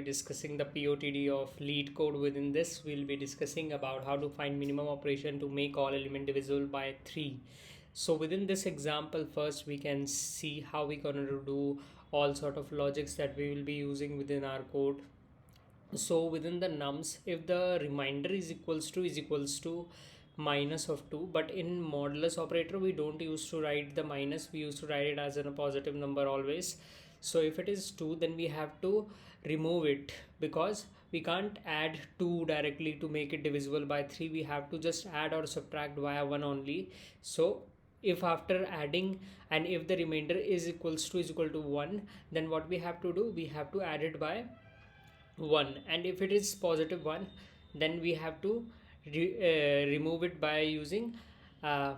discussing the POTD of LeetCode. Within this, we'll be discussing about how to find minimum operation to make all element divisible by 3. So within this example, first we can see how we're going to do all sort of logics that we will be using within our code. So within the nums, if the remainder is equals to minus of 2, but in modulus operator we don't use to write the minus, we used to write it as a positive number always. So if it is 2, then we have to remove it, because we can't add 2 directly to make it divisible by 3. We have to just add or subtract via 1 only. So if after adding and if the remainder is equal to 1, then what we have to do, we have to add it by 1, and if it is positive 1, then we have to remove it by using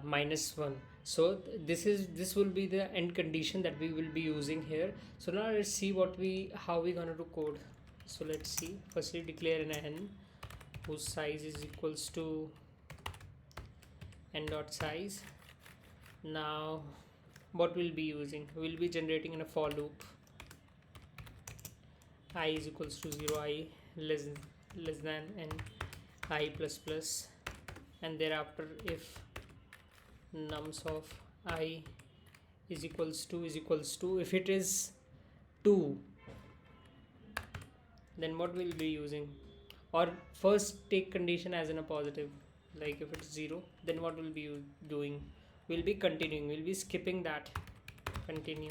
minus 1. So this will be the end condition that we will be using here. So now let's see how we gonna do code. So let's see. Firstly, declare an n whose size is equals to n dot size. Now what we'll be using, we'll be generating in a for loop. I is equals to 0, I less than n, I plus plus, and thereafter if nums of I is equals to if it is 2, then what we'll be using, or first take condition as in a positive, like if it's 0, then what we'll be doing, we'll be continuing, we'll be skipping that, continue,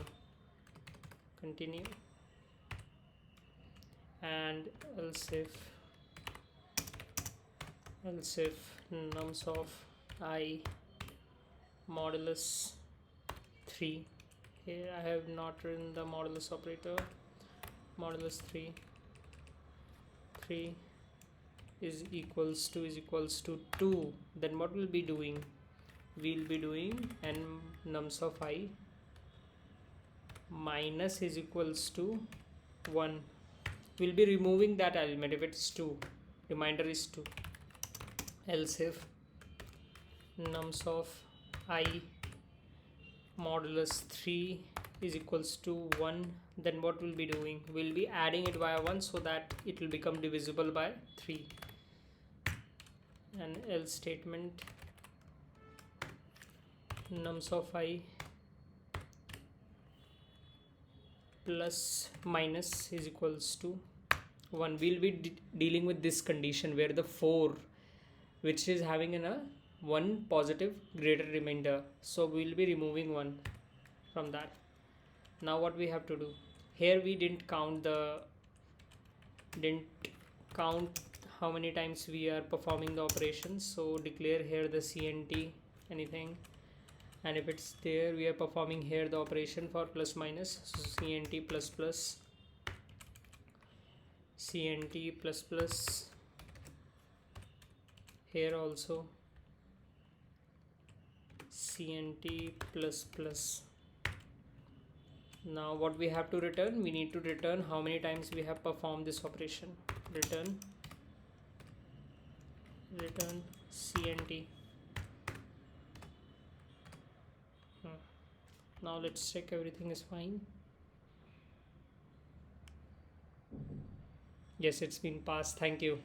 and else if nums of I modulus 3, here I have not written the modulus operator, modulus 3 is equals to 2, then what we'll be doing, we'll be doing n nums of I minus is equals to 1. We'll be removing that element if it's 2, remainder is 2. Else if nums of I modulus 3 is equals to 1, then what we'll be doing, we'll be adding it by 1 so that it will become divisible by 3. And else statement, nums of I plus minus is equals to 1. We'll be dealing with this condition where the 4, which is having a 1 positive greater remainder, so we'll be removing 1 from that. Now what we have to do, here we didn't count how many times we are performing the operation, so declare here the cnt anything, and if it's there, we are performing here the operation for plus minus, so cnt plus plus, here also cnt plus plus. Now what we have to return, we need to return how many times we have performed this operation, return cnt. Now let's check everything is fine. Yes, it's been passed. Thank you.